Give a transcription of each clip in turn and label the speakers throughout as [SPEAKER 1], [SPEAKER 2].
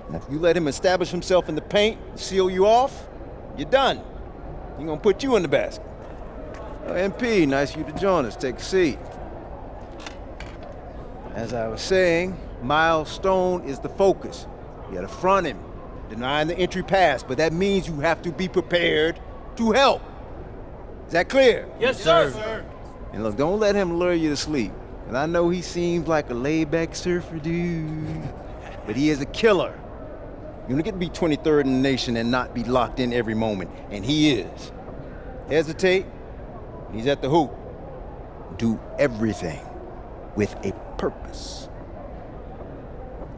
[SPEAKER 1] And if you let him establish himself in the paint, seal you off, you're done. He's gonna put you in the basket. MP, nice of you to join us. Take a seat. As I was saying, Miles Stone is the focus. You gotta front him, denying the entry pass, but that means you have to be prepared to help. Is that clear?
[SPEAKER 2] Yes, sir.
[SPEAKER 1] And look, don't let him lure you to sleep. And I know he seems like a laid-back surfer dude, but he is a killer. You don't get to be 23rd in the nation and not be locked in every moment, and he is. Hesitate, he's at the hoop. Do everything with a purpose.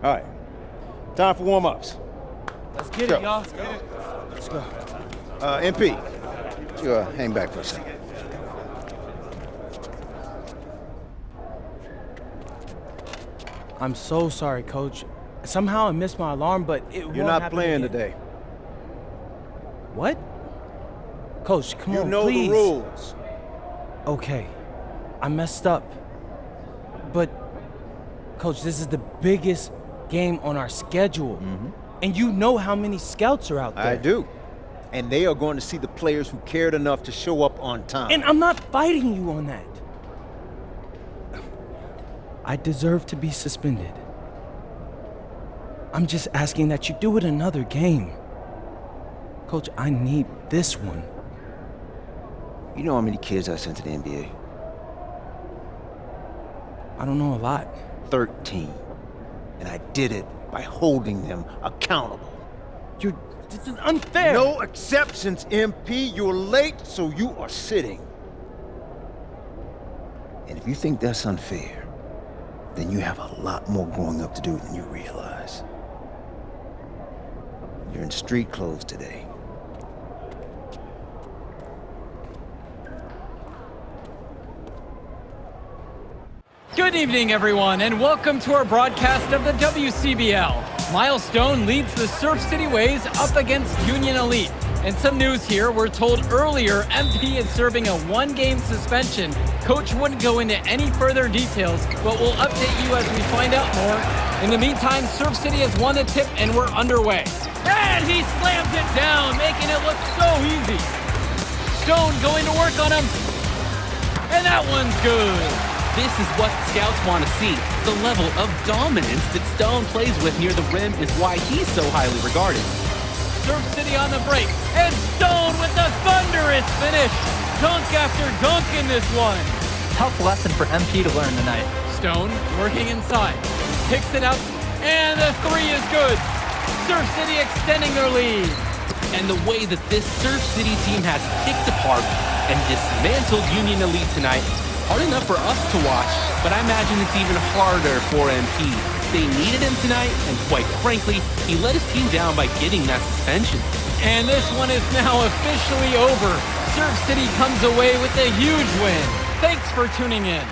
[SPEAKER 1] All right, time for warm-ups.
[SPEAKER 2] Let's get it, y'all.
[SPEAKER 1] Let's go. MP, you hang back for a second.
[SPEAKER 2] I'm so sorry, Coach. Somehow I missed my alarm, but it won't
[SPEAKER 1] You're not
[SPEAKER 2] happen
[SPEAKER 1] playing
[SPEAKER 2] again.
[SPEAKER 1] today.
[SPEAKER 2] What? Coach, come on,
[SPEAKER 1] You know
[SPEAKER 2] please.
[SPEAKER 1] the rules.
[SPEAKER 2] Okay, I messed up. But, Coach, this is the biggest game on our schedule. And you know how many scouts are out there.
[SPEAKER 1] I do. And they are going to see the players who cared enough to show up on time.
[SPEAKER 2] And I'm not fighting you on that. I deserve to be suspended. I'm just asking that you do it another game. Coach, I need this one.
[SPEAKER 1] You know how many kids I sent to the NBA?
[SPEAKER 2] I don't know a lot.
[SPEAKER 1] 13. And I did it by holding them accountable.
[SPEAKER 2] This is unfair.
[SPEAKER 1] No exceptions, MP. You're late, so you are sitting. And if you think that's unfair, then you have a lot more growing up to do than you realize. You're in street clothes today.
[SPEAKER 3] Good evening, everyone, and welcome to our broadcast of the WCBL. Miles Stone leads the Surf City Waves up against Union Elite. And some news here, we're told earlier MP is serving a one-game suspension. Coach wouldn't go into any further details, but we'll update you as we find out more. In the meantime, Surf City has won the tip and we're underway. And he slams it down, making it look so easy. Stone going to work on him. And that one's good.
[SPEAKER 4] This is what scouts want to see. The level of dominance that Stone plays with near the rim is why he's so highly regarded.
[SPEAKER 3] Surf City on the break, and Stone with the thunderous finish. Dunk after dunk in this one.
[SPEAKER 5] Tough lesson for MP to learn tonight.
[SPEAKER 3] Stone working inside, picks it up, and the three is good. Surf City extending their lead.
[SPEAKER 4] And the way that this Surf City team has picked apart and dismantled Union Elite tonight, hard enough for us to watch, but I imagine it's even harder for MP. They needed him tonight, and quite frankly, he let his team down by getting that suspension.
[SPEAKER 3] And this one is now officially over. Surf City comes away with a huge win. Thanks for tuning in.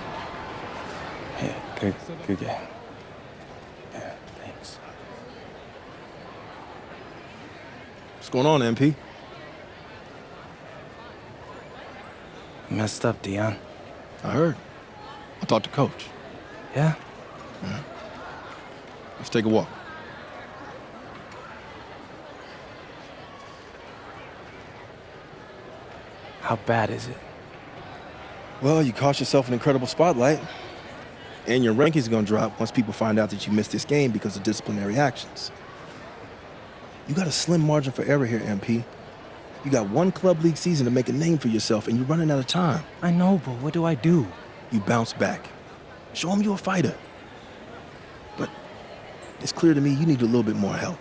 [SPEAKER 2] Yeah, good game. Yeah, thanks.
[SPEAKER 6] What's going on, MP?
[SPEAKER 2] Messed up, Dion.
[SPEAKER 6] I heard. I talked to Coach.
[SPEAKER 2] Yeah?
[SPEAKER 6] Let's take a walk.
[SPEAKER 2] How bad is it?
[SPEAKER 6] Well, you cost yourself an incredible spotlight. And your rankings are going to drop once people find out that you missed this game because of disciplinary actions. You got a slim margin for error here, MP. You got one club league season to make a name for yourself, and you're running out of time.
[SPEAKER 2] I know, but what do I do?
[SPEAKER 6] You bounce back. Show them you're a fighter. But it's clear to me you need a little bit more help.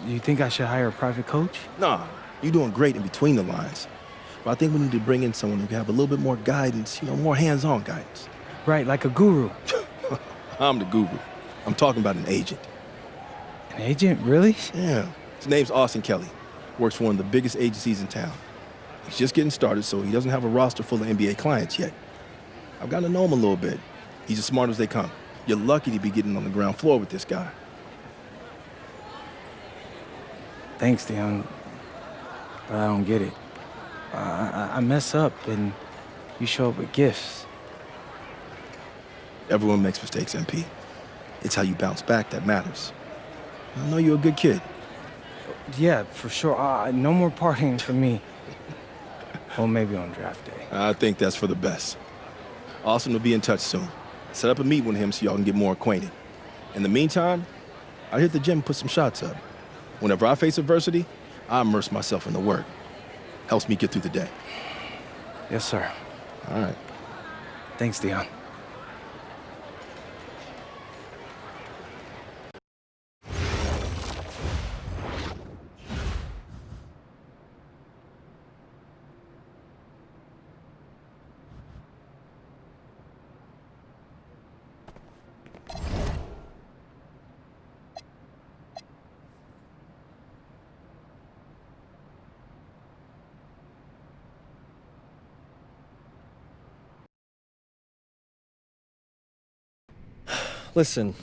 [SPEAKER 2] Do you think I should hire a private coach?
[SPEAKER 6] Nah, you're doing great in between the lines. But I think we need to bring in someone who can have a little bit more guidance, more hands-on guidance.
[SPEAKER 2] Right, like a guru.
[SPEAKER 6] I'm the guru. I'm talking about an agent.
[SPEAKER 2] An agent, really?
[SPEAKER 6] Yeah. His name's Austin Kelly. Works for one of the biggest agencies in town. He's just getting started, so he doesn't have a roster full of NBA clients yet. I've gotten to know him a little bit. He's as smart as they come. You're lucky to be getting on the ground floor with this guy.
[SPEAKER 2] Thanks, Dion. But I don't get it. I mess up, and you show up with gifts.
[SPEAKER 6] Everyone makes mistakes, MP. It's how you bounce back that matters. I know you're a good kid.
[SPEAKER 2] Yeah, for sure. No more partying for me. Well, maybe on draft day.
[SPEAKER 6] I think that's for the best. Austin will be in touch soon. Set up a meet with him so y'all can get more acquainted. In the meantime, I hit the gym and put some shots up. Whenever I face adversity, I immerse myself in the work. Helps me get through the day.
[SPEAKER 2] Yes, sir.
[SPEAKER 6] All right.
[SPEAKER 2] Thanks, Dion.
[SPEAKER 7] Listen,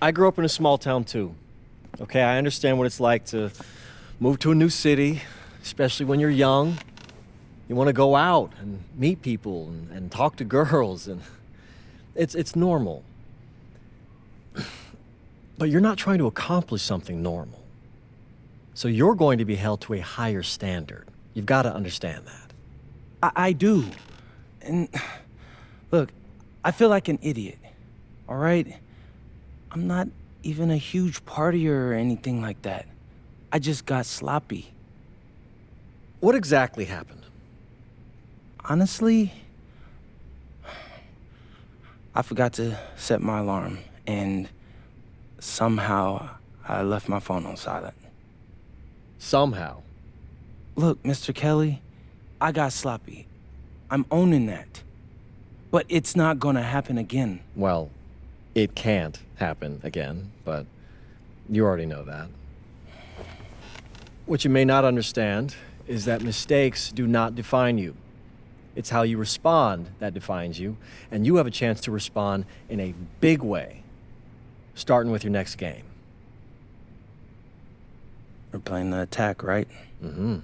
[SPEAKER 7] I grew up in a small town too. Okay, I understand what it's like to move to a new city, especially when you're young. You want to go out and meet people and talk to girls, and it's normal. But you're not trying to accomplish something normal. So you're going to be held to a higher standard. You've got to understand that.
[SPEAKER 2] I do. And look, I feel like an idiot. All right? I'm not even a huge partier or anything like that. I just got sloppy.
[SPEAKER 7] What exactly happened?
[SPEAKER 2] Honestly, I forgot to set my alarm, and somehow I left my phone on silent.
[SPEAKER 7] Somehow.
[SPEAKER 2] Look, Mr. Kelly, I got sloppy. I'm owning that. But it's not gonna happen again.
[SPEAKER 7] Well, it can't happen again, but you already know that. What you may not understand is that mistakes do not define you. It's how you respond that defines you, and you have a chance to respond in a big way, starting with your next game.
[SPEAKER 2] We're playing the Attack, right?
[SPEAKER 7] Mm-hmm.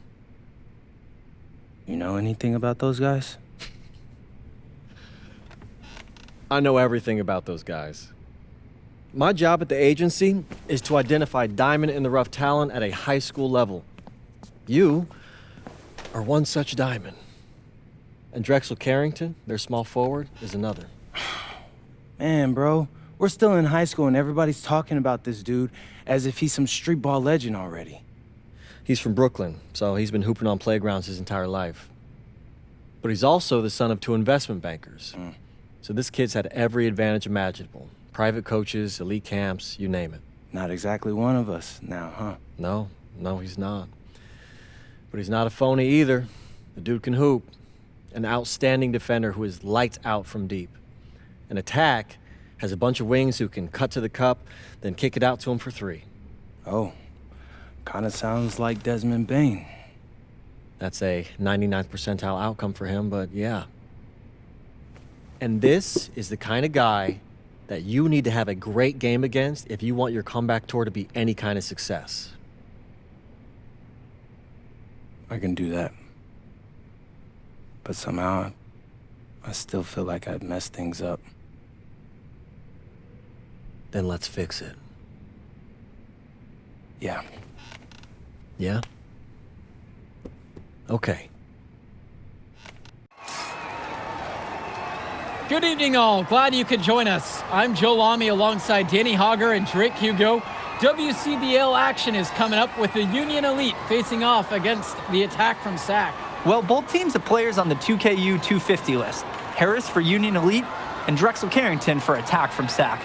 [SPEAKER 2] You know anything about those guys?
[SPEAKER 7] I know everything about those guys. My job at the agency is to identify diamond-in-the-rough talent at a high school level. You are one such diamond. And Drexel Carrington, their small forward, is another.
[SPEAKER 2] Man, bro, we're still in high school and everybody's talking about this dude as if he's some street ball legend already.
[SPEAKER 7] He's from Brooklyn, so he's been hooping on playgrounds his entire life. But he's also the son of 2 investment bankers. So this kid's had every advantage imaginable. Private coaches, elite camps, you name it.
[SPEAKER 2] Not exactly one of us now, huh?
[SPEAKER 7] No, he's not. But he's not a phony either. The dude can hoop. An outstanding defender who is lights out from deep. An Attack has a bunch of wings who can cut to the cup, then kick it out to him for 3.
[SPEAKER 2] Oh, kinda sounds like Desmond Bain.
[SPEAKER 7] That's a 99th percentile outcome for him, but yeah. And this is the kind of guy that you need to have a great game against if you want your comeback tour to be any kind of success.
[SPEAKER 2] I can do that. But somehow, I still feel like I've messed things up.
[SPEAKER 7] Then let's fix it.
[SPEAKER 2] Yeah.
[SPEAKER 7] Yeah? Okay.
[SPEAKER 3] Good evening, all. Glad you could join us. I'm Joe Lamy alongside Danny Hogger and Drake Hugo. WCBL action is coming up with the Union Elite facing off against the Attack from SAC.
[SPEAKER 5] Well, both teams have players on the 2KU 250 list. Harris for Union Elite and Drexel Carrington for Attack from SAC.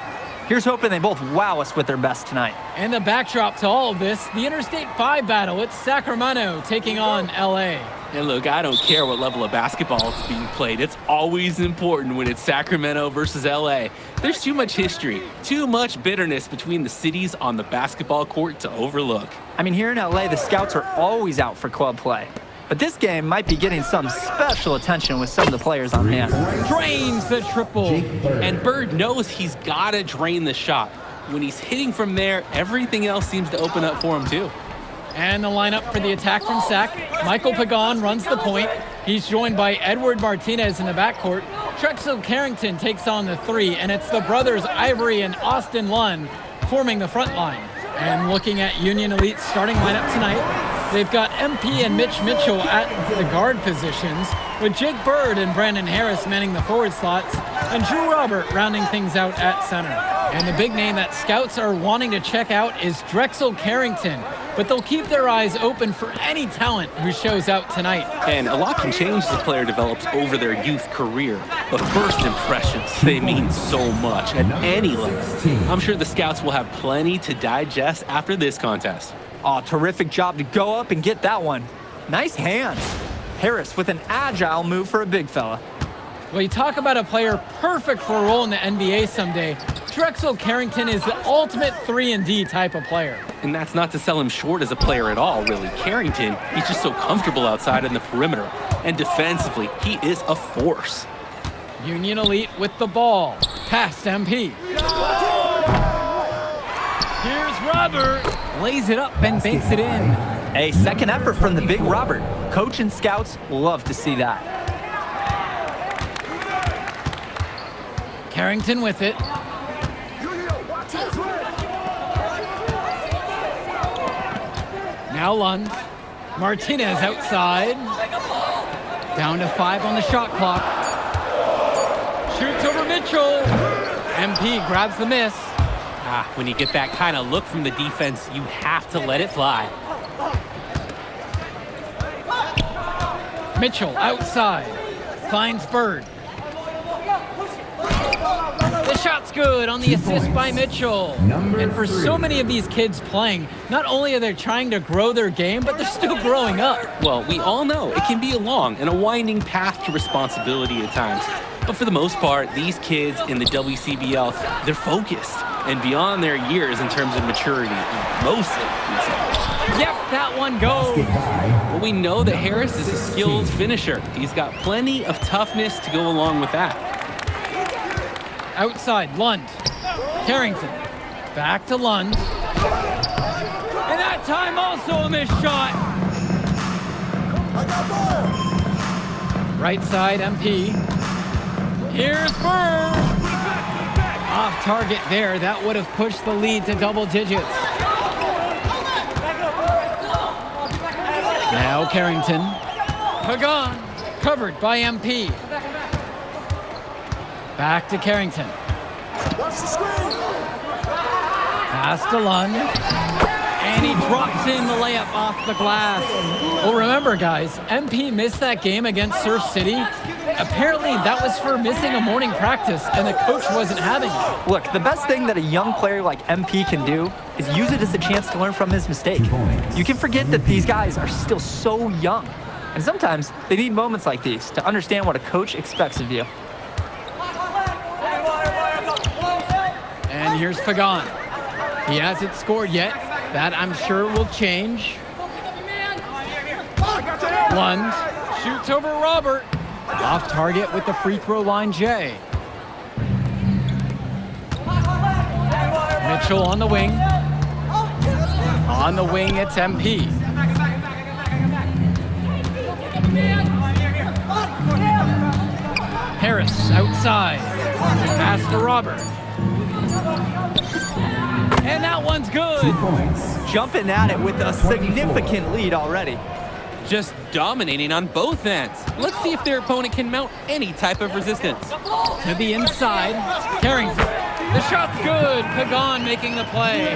[SPEAKER 5] Here's hoping they both wow us with their best tonight.
[SPEAKER 3] And the backdrop to all of this, the Interstate 5 battle. It's Sacramento taking on LA.
[SPEAKER 4] And look, I don't care what level of basketball is being played. It's always important when it's Sacramento versus LA. There's too much history, too much bitterness between the cities on the basketball court to overlook.
[SPEAKER 5] I mean, here in LA, the scouts are always out for club play. But this game might be getting some special attention with some of the players on hand.
[SPEAKER 3] Drains the triple.
[SPEAKER 4] And Bird knows he's got to drain the shot. When he's hitting from there, everything else seems to open up for him too.
[SPEAKER 3] And the lineup for the Attack from SAC. Michael Pagan runs the point. He's joined by Edward Martinez in the backcourt. Drexel Carrington takes on the 3, and it's the brothers Ivory and Austin Lunn forming the front line. And looking at Union Elite's starting lineup tonight, they've got MP and Mitch Mitchell at the guard positions, with Jake Bird and Brandon Harris manning the forward slots, and Drew Robert rounding things out at center. And the big name that scouts are wanting to check out is Drexel Carrington, but they'll keep their eyes open for any talent who shows out tonight.
[SPEAKER 4] And a lot can change as a player develops over their youth career. But first impressions, they mean so much at any level. I'm sure the scouts will have plenty to digest after this contest.
[SPEAKER 5] Oh, terrific job to go up and get that one. Nice hands. Harris with an agile move for a big fella.
[SPEAKER 3] Well, you talk about a player perfect for a role in the NBA someday. Drexel Carrington is the ultimate 3-and-D type of player.
[SPEAKER 4] And that's not to sell him short as a player at all, really. Carrington, he's just so comfortable outside in the perimeter. And defensively, he is a force.
[SPEAKER 3] Union Elite with the ball. Past MP. Here's Robert. Lays it up and banks it in.
[SPEAKER 5] A second effort from the big Robert. Coach and scouts love to see that.
[SPEAKER 3] Carrington with it. Now Lund. Martinez outside. Down to 5 on the shot clock. Shoots over Mitchell. MP grabs the miss.
[SPEAKER 4] When you get that kind of look from the defense, you have to let it fly.
[SPEAKER 3] Mitchell outside. Finds Bird. The shot's good on the assist by Mitchell. And for so many of these kids playing, not only are they trying to grow their game, but they're still growing up.
[SPEAKER 4] Well, we all know it can be a long and a winding path to responsibility at times. But for the most part, these kids in the WCBL, they're focused and beyond their years in terms of maturity. Mostly, we'd say.
[SPEAKER 3] Yep, that one goes.
[SPEAKER 4] Well, we know that Harris is a skilled finisher. He's got plenty of toughness to go along with that.
[SPEAKER 3] Outside, Lund. Carrington. Back to Lund. And that time also a missed shot. Right side, MP. Here's Bird. Off target there. That would have pushed the lead to double digits. Now Carrington. Pagan. Covered by MP. Back to Carrington. Pass to Lund. And he drops in the layup off the glass. Well, remember, guys, MP missed that game against Surf City. Apparently, that was for missing a morning practice, and the coach wasn't having it.
[SPEAKER 5] Look, the best thing that a young player like MP can do is use it as a chance to learn from his mistake. You can forget that these guys are still so young. And sometimes they need moments like these to understand what a coach expects of you.
[SPEAKER 3] And here's Pagan. He hasn't scored yet. That, I'm sure, will change. Lund shoots over Robert. Off target with the free throw line, Jay. Mitchell on the wing. On the wing, it's MP. Harris outside. Pass to Robert. And that one's good.
[SPEAKER 5] Jumping at it with a significant lead already.
[SPEAKER 4] Just dominating on both ends. Let's see if their opponent can mount any type of resistance.
[SPEAKER 3] To the inside, Carrington. The shot's good. Pagan making the play.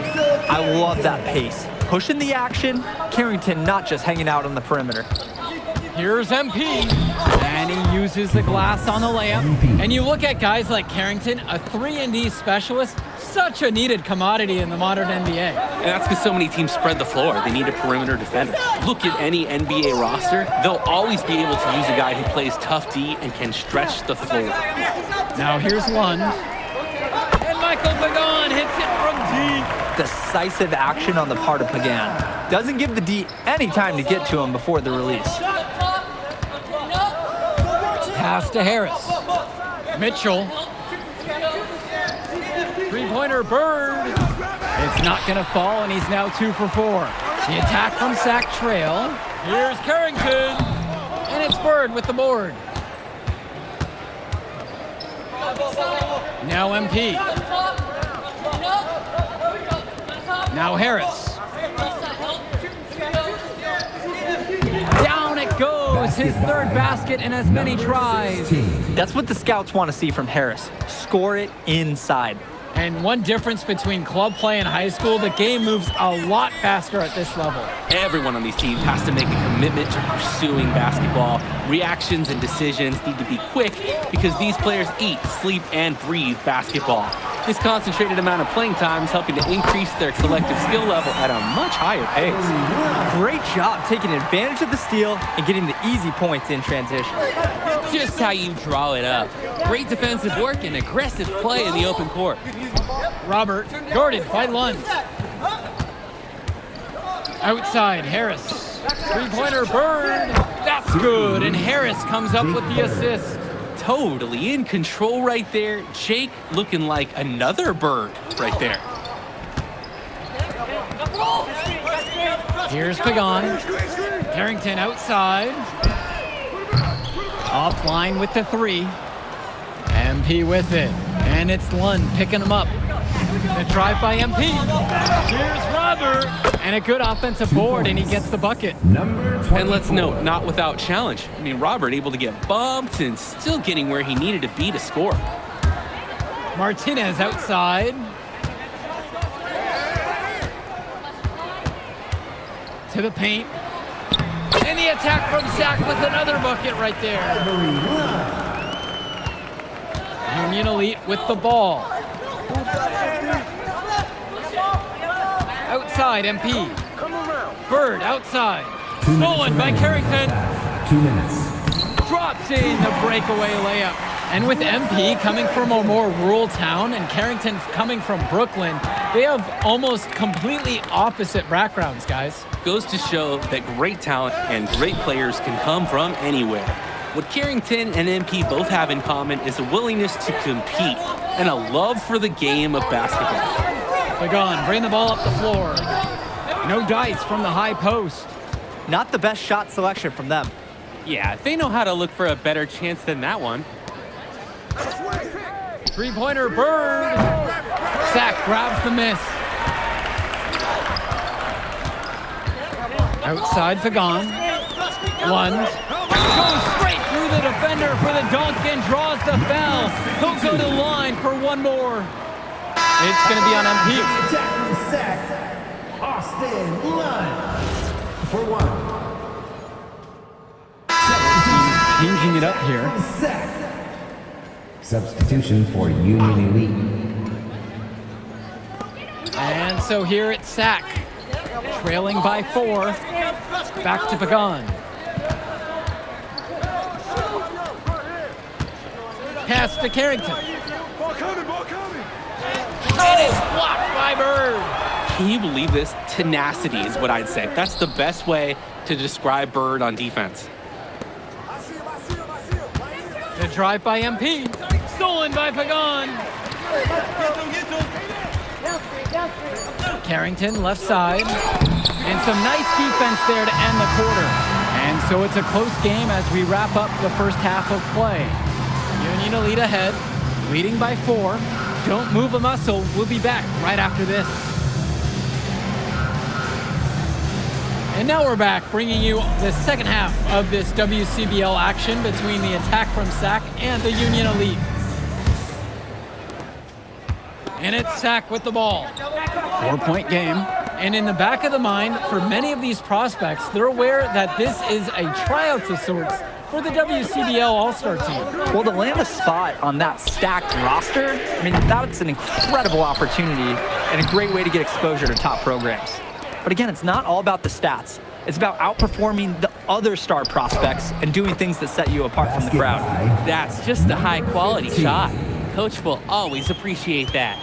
[SPEAKER 5] I love that pace. Pushing the action, Carrington not just hanging out on the perimeter.
[SPEAKER 3] Here's MP. And he uses the glass on the layup. And you look at guys like Carrington, a 3-and-D specialist, such a needed commodity in the modern NBA.
[SPEAKER 4] And that's because so many teams spread the floor. They need a perimeter defender. Look at any NBA roster. They'll always be able to use a guy who plays tough D and can stretch the floor.
[SPEAKER 3] Now here's Lund. And Michael Pagan hits it from deep.
[SPEAKER 5] Decisive action on the part of Pagan. Doesn't give the D any time to get to him before the release.
[SPEAKER 3] Pass to Harris. Mitchell. Three-pointer Bird. It's not going to fall, and he's now 2 for 4. The attack from Sac Trail. Here's Carrington. And it's Bird with the board. Now MP. Now Harris. Down it goes, his third basket in as many tries.
[SPEAKER 5] That's what the scouts want to see from Harris. Score it inside.
[SPEAKER 3] And one difference between club play and high school, the game moves a lot faster at this level.
[SPEAKER 4] Everyone on these teams has to make a commitment to pursuing basketball. Reactions and decisions need to be quick because these players eat, sleep, and breathe basketball. This concentrated amount of playing time is helping to increase their collective skill level at a much higher pace.
[SPEAKER 5] Great job taking advantage of the steal and getting the easy points in transition.
[SPEAKER 4] Just how you draw it up. Great defensive work and aggressive play in the open court.
[SPEAKER 3] Robert guarded by Lund. Outside, Harris. Three-pointer, Bird. That's good, and Harris comes up with the assist.
[SPEAKER 4] Totally in control right there. Jake looking like another Bird right there.
[SPEAKER 3] Here's Pagan. Carrington outside. Offline with the three. MP with it. And it's Lund picking him up. The drive by MP. Here's Robert. And a good offensive board, and he gets the bucket.
[SPEAKER 4] And let's note, not without challenge. I mean, Robert able to get bumped and still getting where he needed to be to score.
[SPEAKER 3] Martinez outside. To the paint. And the attack from Zach with another bucket right there. Union Elite with the ball. Outside, MP. Bird outside. Stolen by Carrington.
[SPEAKER 8] 2 minutes.
[SPEAKER 3] Drops in the breakaway layup. And with MP coming from a more rural town and Carrington coming from Brooklyn, they have almost completely opposite backgrounds, guys.
[SPEAKER 4] Goes to show that great talent and great players can come from anywhere. What Carrington and MP both have in common is a willingness to compete and a love for the game of basketball.
[SPEAKER 3] Pagan, bring the ball up the floor. No dice from the high post.
[SPEAKER 5] Not the best shot selection from them.
[SPEAKER 4] Yeah, they know how to look for a better chance than that one.
[SPEAKER 3] Three-pointer, Bird. Sack grabs the miss. Outside, Pagan. Lund goes straight through the defender for the dunk and draws the foul. He'll go to the line for one more. It's going to be on MP.
[SPEAKER 8] Austin Lund for one.
[SPEAKER 3] Changing it up here.
[SPEAKER 8] Substitution for Union Elite.
[SPEAKER 3] And so here it's Sack. Trailing by 4. Back to Pagan. Pass to Carrington. And it's blocked by Bird.
[SPEAKER 4] Can you believe this? Tenacity is what I'd say. That's the best way to describe Bird on defense.
[SPEAKER 3] The drive by MP. Stolen by Pagan. Carrington left side. And some nice defense there to end the quarter. And so it's a close game as we wrap up the first half of play. Union Elite ahead, leading by 4. Don't move a muscle. We'll be back right after this. And now we're back, bringing you the second half of this WCBL action between the attack from Sack and the Union Elite. And it's Sack with the ball. 4-point game. And in the back of the mind, for many of these prospects, they're aware that this is a tryout of sorts for the WCBL All-Star team.
[SPEAKER 5] Well, to land a spot on that stacked roster, I mean, that's an incredible opportunity and a great way to get exposure to top programs. But again, it's not all about the stats. It's about outperforming the other star prospects and doing things that set you apart from the crowd.
[SPEAKER 4] That's just a high-quality shot. Coach will always appreciate that.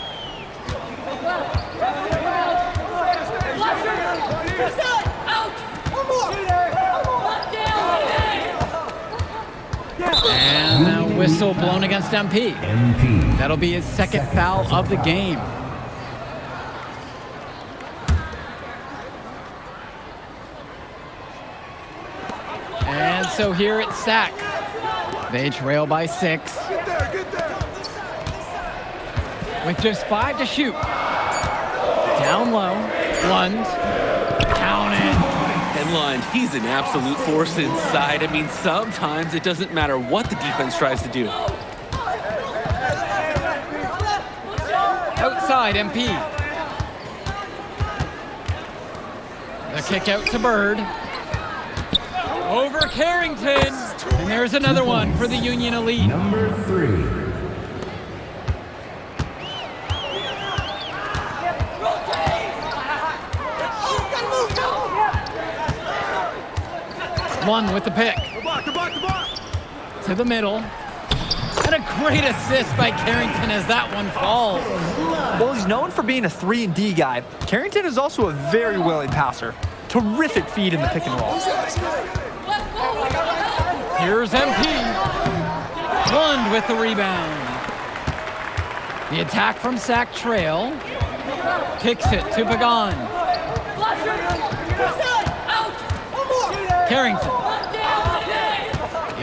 [SPEAKER 3] And now whistle blown against MP. That'll be his second foul of the game. And so here it's Sack. They trail by 6. With just 5 to shoot. Down low. Lund. Counted.
[SPEAKER 4] And Lund, he's an absolute force inside. I mean, sometimes it doesn't matter what the defense tries to do.
[SPEAKER 3] Outside, MP. The kick out to Bird. Over Carrington. And there's another one for the Union Elite.
[SPEAKER 8] Number 3.
[SPEAKER 3] Lund with the pick. To the middle. And a great assist by Carrington as that one falls.
[SPEAKER 5] Well, he's known for being a 3-and-D guy. Carrington is also a very willing passer. Terrific feed in the pick and roll.
[SPEAKER 3] Here's MP. Lund with the rebound. The attack from Sack Trail. Kicks it to Pagan. Carrington.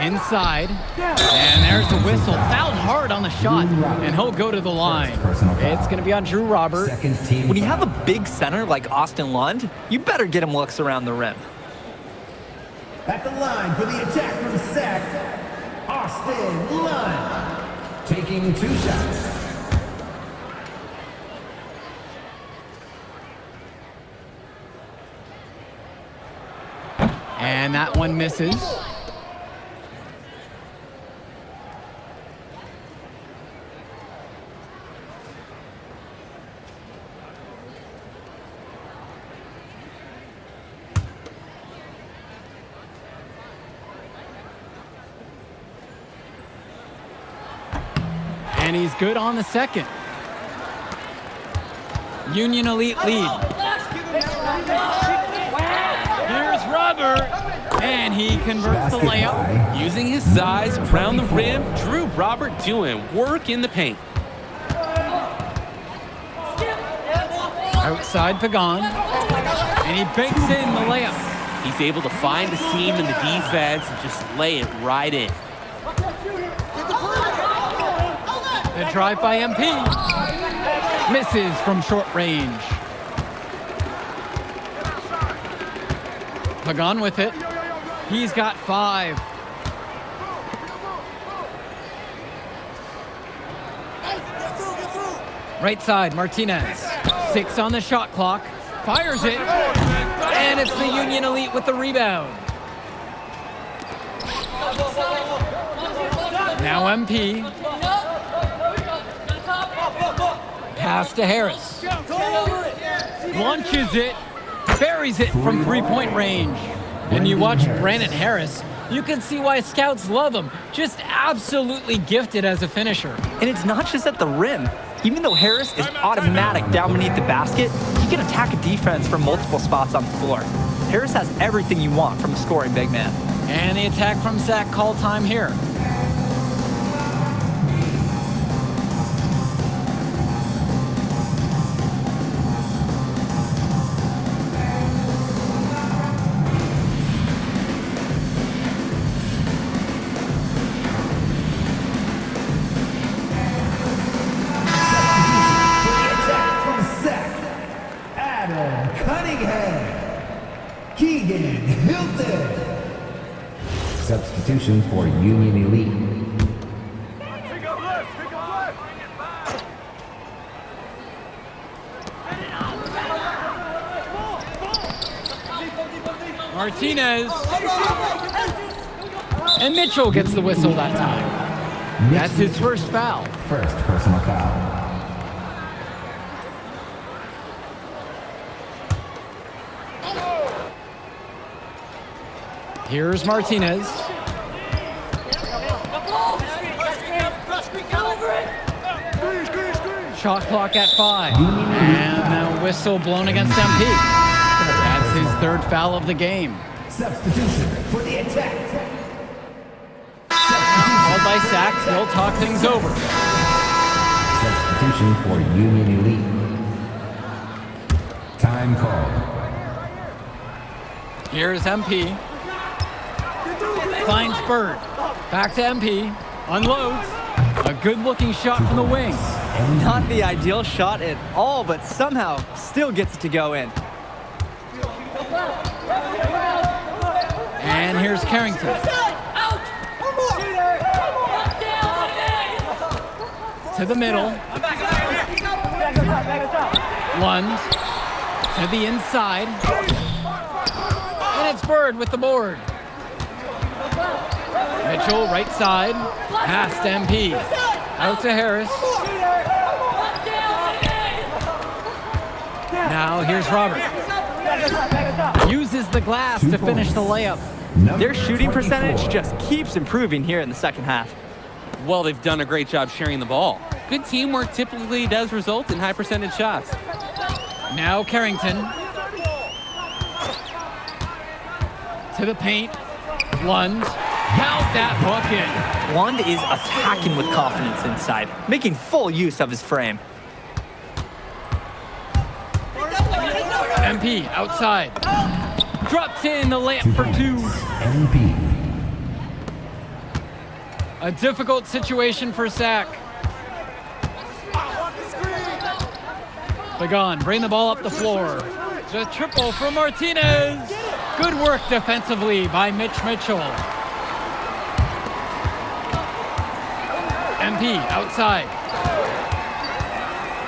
[SPEAKER 3] Inside. And there's the whistle. Fouled hard on the shot. And he'll go to the line. It's going to be on Drew Robert.
[SPEAKER 5] When you have a big center like Austin Lund, you better get him looks around the rim.
[SPEAKER 8] At the line for the attack from Sac, Austin Lund. Taking 2 shots.
[SPEAKER 3] And that one misses. And he's good on the second. Union Elite lead. Here's Robert. And he converts the layup.
[SPEAKER 4] Using his size around the rim, Drew Robert doing work in the paint.
[SPEAKER 3] Outside Pagan. And he bakes in the layup.
[SPEAKER 4] He's able to find a seam in the defense and just lay it right in.
[SPEAKER 3] The drive by MP. Misses from short range. Pagan with it. He's got 5. Right side, Martinez. 6 on the shot clock. Fires it. And it's the Union Elite with the rebound. Now MP. Pass to Harris. Launches it. Buries it from 3-point range. And you watch Brandon Harris, you can see why scouts love him. Just absolutely gifted as a finisher.
[SPEAKER 5] And it's not just at the rim. Even though Harris is automatic down beneath the basket, he can attack a defense from multiple spots on the floor. Harris has everything you want from a scoring big man.
[SPEAKER 3] And the attack from Sac call time here.
[SPEAKER 8] Keegan Hilton. Substitution for Union Elite.
[SPEAKER 3] Martinez. And Mitchell gets the whistle that time. That's his first foul.
[SPEAKER 8] First personal foul.
[SPEAKER 3] Here's Martinez. Shot clock at 5. And a whistle blown against MP. That's his 3rd foul of the game.
[SPEAKER 8] Substitution for the attack.
[SPEAKER 3] Called by Sac, he'll talk things over.
[SPEAKER 8] Substitution for Union Elite. Time called.
[SPEAKER 3] Here's MP. Finds Bird. Back to MP. Unloads. A good-looking shot from the wing.
[SPEAKER 5] Not the ideal shot at all, but somehow still gets it to go in.
[SPEAKER 3] And here's Carrington. To the middle. Lund to the inside. And it's Bird with the board. Mitchell, right side. Past MP. Out to Harris. Now here's Robert. Uses the glass to finish the layup.
[SPEAKER 5] Their shooting percentage just keeps improving here in the second half.
[SPEAKER 4] Well, they've done a great job sharing the ball. Good teamwork typically does result in high percentage shots.
[SPEAKER 3] Now Carrington. To the paint. Lund. Count that bucket.
[SPEAKER 5] Lund is attacking with confidence inside, making full use of his frame.
[SPEAKER 3] MP outside. Drops in the layup for two.
[SPEAKER 8] MP.
[SPEAKER 3] A difficult situation for Sack. Begon, bring the ball up the floor. The triple from Martinez. Good work defensively by Mitch Mitchell. MP outside.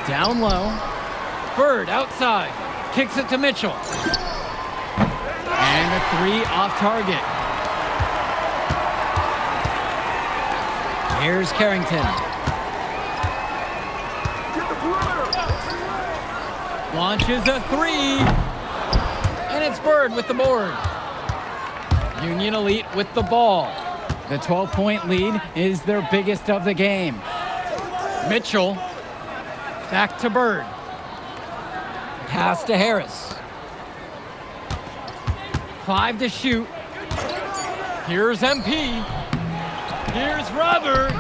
[SPEAKER 3] Down low. Bird outside. Kicks it to Mitchell. And a three off target. Here's Carrington. Launches a three. And it's Bird with the board. Union Elite with the ball. The 12-point lead is their biggest of the game. Mitchell. Back to Bird. Pass to Harris. 5 to shoot. Here's MP. Here's Robert.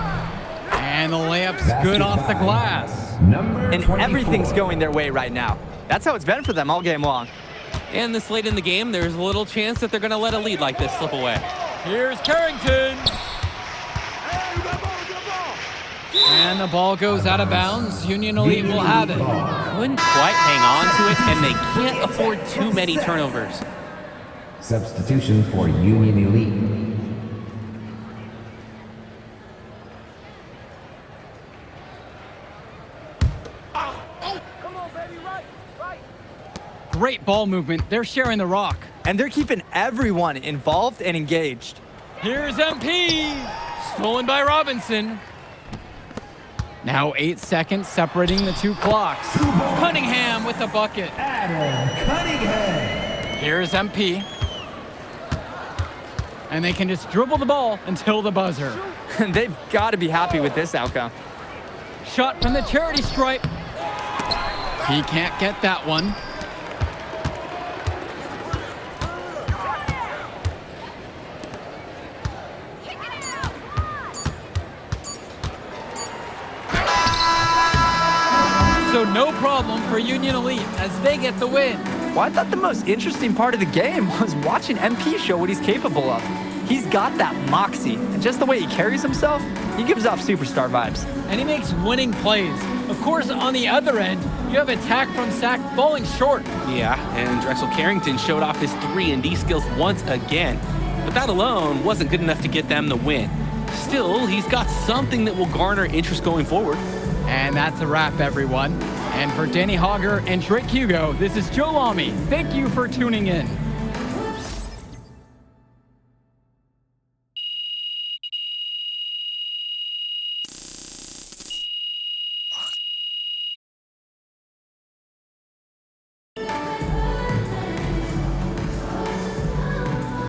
[SPEAKER 3] And the layup's good off the glass.
[SPEAKER 5] And everything's going their way right now. That's how it's been for them all game long.
[SPEAKER 4] And this late in the game, there's a little chance that they're going to let a lead like this slip away.
[SPEAKER 3] Here's Carrington. And the ball goes out of bounds. Union Elite will have it.
[SPEAKER 4] Couldn't quite hang on to it, and they can't afford too many turnovers.
[SPEAKER 8] Substitution for Union Elite.
[SPEAKER 3] Great ball movement. They're sharing the rock.
[SPEAKER 5] And they're keeping everyone involved and engaged.
[SPEAKER 3] Here's MP. Stolen by Robinson. Now 8 seconds separating the two clocks. Cunningham with the bucket.
[SPEAKER 8] Adam Cunningham.
[SPEAKER 3] Here's MP. And they can just dribble the ball until the buzzer.
[SPEAKER 5] They've got to be happy with this outcome.
[SPEAKER 3] Shot from the charity stripe. He can't get that one. So no problem for Union Elite as they get the win.
[SPEAKER 5] Well, I thought the most interesting part of the game was watching MP show what he's capable of. He's got that moxie, and just the way he carries himself, he gives off superstar vibes.
[SPEAKER 3] And he makes winning plays. Of course, on the other end, you have attack from Sack falling short.
[SPEAKER 4] Yeah, and Drexel Carrington showed off his 3-and-D skills once again. But that alone wasn't good enough to get them the win. Still, he's got something that will garner interest going forward.
[SPEAKER 3] And that's a wrap, everyone. And for Danny Hogger and Drake Hugo, this is Joe Lamy. Thank you for tuning in.